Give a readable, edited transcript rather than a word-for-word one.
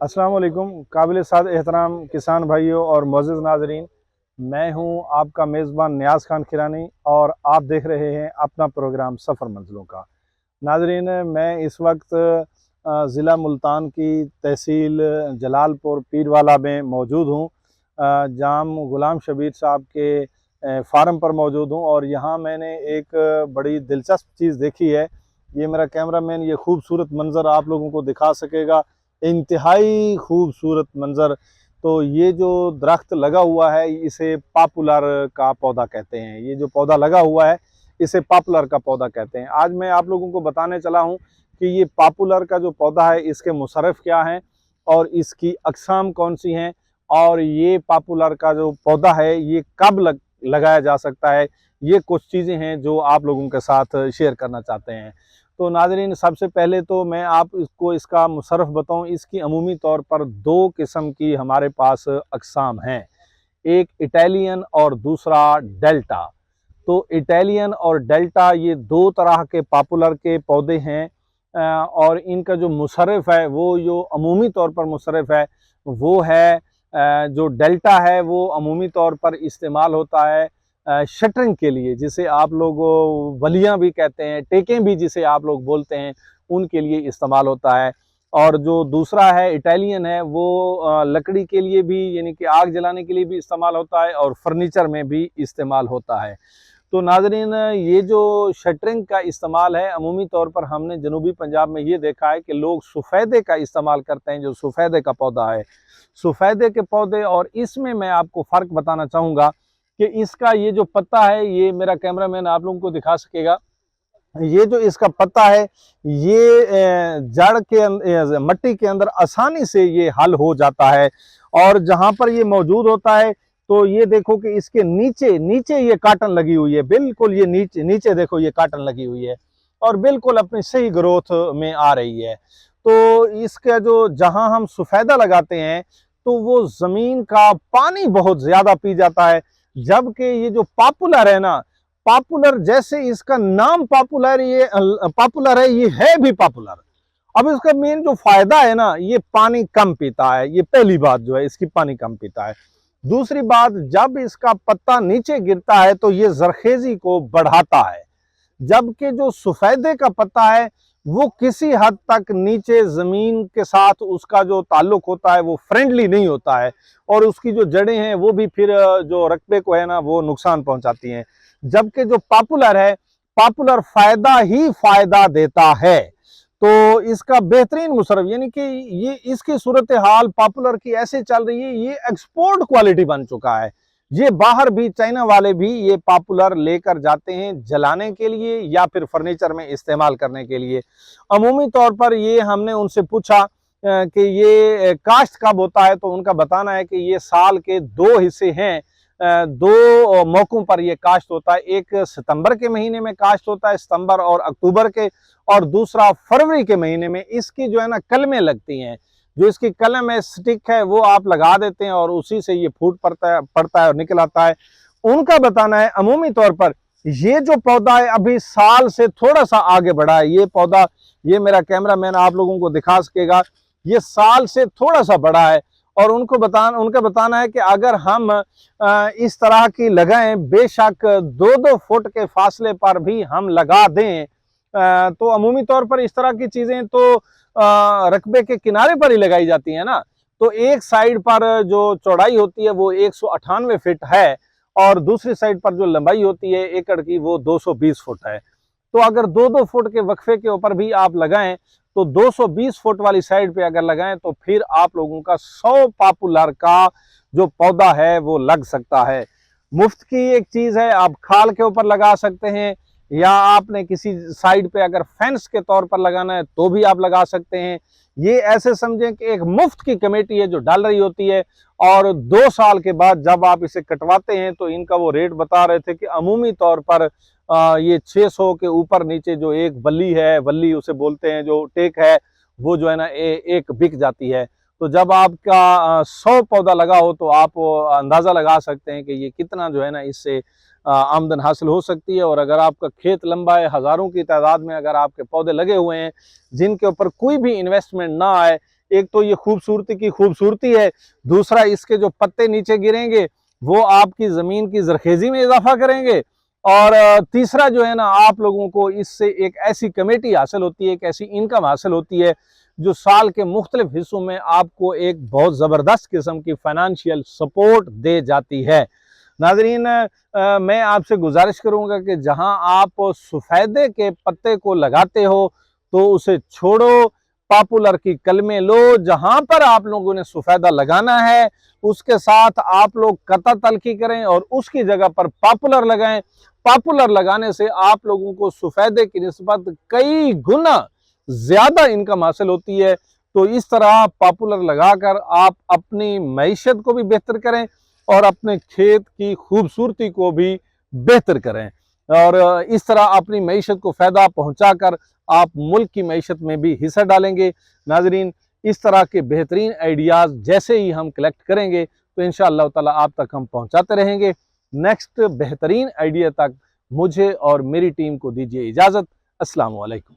अस्सलाम वालेकुम। काबिल-ए-साद एहतराम किसान भाइयों और मुअज़्ज़िज़ नाज़रीन, मैं हूं आपका मेज़बान नियाज़ खान किरानी और आप देख रहे हैं अपना प्रोग्राम सफ़र मंज़िलों का। नाज़रीन, मैं इस वक्त ज़िला मुल्तान की तहसील जलालपुर पीरवाला में मौजूद हूं। जाम ग़ुलाम शबीर साहब के फार्म पर मौजूद हूं और यहाँ मैंने एक बड़ी दिलचस्प चीज़ देखी है। ये मेरा कैमरामैन ये खूबसूरत मंज़र आप लोगों को दिखा सकेगा। इंतहाई खूबसूरत मंज़र। तो ये जो दरख्त लगा हुआ है इसे पॉपुलर का पौधा कहते हैं। ये जो पौधा लगा हुआ है इसे पॉपुलर का पौधा कहते हैं। आज मैं आप लोगों को बताने चला हूँ कि ये पॉपुलर का जो पौधा है इसके मुसर्रफ क्या हैं और इसकी अक़साम कौन सी हैं और ये पॉपुलर का जो पौधा है ये कब लगाया जा सकता है। ये कुछ चीज़ें हैं जो आप लोगों के साथ शेयर करना चाहते हैं। तो नाज़रीन, सबसे पहले तो मैं आप इसको इसका मुसर्रफ बताऊँ। इसकी अमूमी तौर पर 2 किस्म की हमारे पास अक़साम हैं, एक इटालियन और दूसरा डेल्टा। तो इटालियन और डेल्टा ये 2 तरह के पॉपुलर के पौधे हैं और इनका जो मुसर्रफ है वो जो अमूमी तौर पर मुसर्रफ है वो है जो डेल्टा है वो अमूमी तौर पर इस्तेमाल होता है शटरिंग के लिए, जिसे आप लोग वलियाँ भी कहते हैं, टेकें भी जिसे आप लोग बोलते हैं, उनके लिए इस्तेमाल होता है। और जो दूसरा है इटालियन है वो लकड़ी के लिए भी यानी कि आग जलाने के लिए भी इस्तेमाल होता है और फर्नीचर में भी इस्तेमाल होता है। तो नाज़रीन, ये जो शटरिंग का इस्तेमाल है अमूमी तौर पर हमने जनूबी पंजाब में ये देखा है कि लोग सफ़ेदे का इस्तेमाल करते हैं, जो सफ़ेदे का पौधा है। सफ़ेदे के पौधे और इसमें मैं आपको फ़र्क बताना चाहूँगा कि इसका ये जो पत्ता है, ये मेरा कैमरामैन आप लोगों को दिखा सकेगा। ये जो इसका पत्ता है ये जड़ के मट्टी के अंदर आसानी से ये हल हो जाता है और जहाँ पर ये मौजूद होता है तो ये देखो कि इसके नीचे नीचे ये काटन लगी हुई है, बिल्कुल ये नीचे नीचे देखो ये काटन लगी हुई है और बिल्कुल अपनी सही ग्रोथ में आ रही है। तो इसका जो जहाँ हम सफ़ेदा लगाते हैं तो वो ज़मीन का पानी बहुत ज़्यादा पी जाता है, जबकि ये जो पॉपुलर है ना, पॉपुलर जैसे इसका नाम पॉपुलर है, ये है भी पॉपुलर। अब इसका मेन जो फायदा है ना, ये पानी कम पीता है। ये पहली बात जो है इसकी पानी कम पीता है। दूसरी बात, जब इसका पत्ता नीचे गिरता है तो ये जरखेजी को बढ़ाता है, जबकि जो सफ़ेदे का पत्ता है वो किसी हद तक नीचे ज़मीन के साथ उसका जो ताल्लुक होता है वो फ्रेंडली नहीं होता है और उसकी जो जड़ें हैं वो भी फिर जो रकबे को है ना वो नुकसान पहुंचाती हैं। जबकि जो पॉपुलर है, पॉपुलर फायदा ही फायदा देता है। तो इसका बेहतरीन मुसर्रफ यानी कि ये इसकी सूरत हाल पॉपुलर की ऐसे चल रही है, ये एक्सपोर्ट क्वालिटी बन चुका है। ये बाहर भी चाइना वाले भी ये पॉपुलर लेकर जाते हैं जलाने के लिए या फिर फर्नीचर में इस्तेमाल करने के लिए। अमूमी तौर पर ये हमने उनसे पूछा कि ये काश्त कब होता है, तो उनका बताना है कि ये साल के 2 हिस्से हैं। 2 मौकों पर यह काश्त होता है। एक सितंबर के महीने में काश्त होता है, सितंबर और अक्टूबर के, और दूसरा फरवरी के महीने में। इसकी जो है ना कलमें लगती हैं, जो इसकी कलम है, स्टिक है, वो आप लगा देते हैं और उसी से ये फूट पड़ता है और निकल आता है। उनका बताना है अमूमी तौर पर ये जो पौधा है अभी साल से थोड़ा सा आगे बढ़ा है। ये पौधा, ये मेरा कैमरामैन आप लोगों को दिखा सकेगा, ये साल से थोड़ा सा बड़ा है और उनका बताना है कि अगर हम इस तरह की लगाएं, बेशक 2-2 फुट के फासले पर भी हम लगा दें, तो अमूमी तौर पर इस तरह की चीजें तो रकबे के किनारे पर ही लगाई जाती है ना। तो एक साइड पर जो चौड़ाई होती है वो 198 फीट है और दूसरी साइड पर जो लंबाई होती है एकड़ की वो 220 फुट है। तो अगर 2-2 फुट के वक्फे के ऊपर भी आप लगाएं तो 220 फुट वाली साइड पे अगर लगाएं तो फिर आप लोगों का 100 पॉपुलर का जो पौधा है वो लग सकता है। मुफ्त की एक चीज है, आप खाल के ऊपर लगा सकते हैं या आपने किसी साइड पे अगर फेंस के तौर पर लगाना है तो भी आप लगा सकते हैं। ये ऐसे समझें कि एक मुफ्त की कमेटी है जो डाल रही होती है और 2 साल के बाद जब आप इसे कटवाते हैं तो इनका वो रेट बता रहे थे कि अमूमी तौर पर ये 600 के ऊपर नीचे जो एक बल्ली है, बल्ली उसे बोलते हैं, जो टेक है, वो जो है ना एक बिक जाती है। तो जब आपका 100 पौधा लगा हो तो आप अंदाज़ा लगा सकते हैं कि ये कितना जो है ना इससे आमदन हासिल हो सकती है। और अगर आपका खेत लंबा है, हज़ारों की तादाद में अगर आपके पौधे लगे हुए हैं जिनके ऊपर कोई भी इन्वेस्टमेंट ना आए, एक तो ये खूबसूरती की खूबसूरती है, दूसरा इसके जो पत्ते नीचे गिरेंगे वो आपकी ज़मीन की ज़रखेज़ी में इजाफा करेंगे, और तीसरा जो है ना, आप लोगों को इससे एक ऐसी कमेटी हासिल होती है, एक ऐसी इनकम हासिल होती है जो साल के मुख्तलिफ हिस्सों में आपको एक बहुत ज़बरदस्त किस्म की फाइनेंशियल सपोर्ट दे जाती है। नाज़रीन, मैं आपसे गुजारिश करूंगा कि जहां आप सफ़ेदे के पत्ते को लगाते हो तो उसे छोड़ो, पॉपुलर की कलमें लो। जहां पर आप लोगों ने सफ़ेदा लगाना है उसके साथ आप लोग कता तलखी करें और उसकी जगह पर पॉपुलर लगाएं। पॉपुलर लगाने से आप लोगों को सफ़ेदे की निस्बत कई गुना ज़्यादा इनकम हासिल होती है। तो इस तरह पॉपुलर लगाकर आप अपनी मईशत को भी बेहतर करें और अपने खेत की खूबसूरती को भी बेहतर करें, और इस तरह अपनी मईशत को फ़ायदा पहुंचाकर आप मुल्क की मईशत में भी हिस्सा डालेंगे। नाजरीन, इस तरह के बेहतरीन आइडियाज़ जैसे ही हम कलेक्ट करेंगे तो इंशाअल्लाह ताला आप तक हम पहुंचाते रहेंगे। नेक्स्ट बेहतरीन आइडिया तक मुझे और मेरी टीम को दीजिए इजाज़त। अस्सलाम वालेकुम।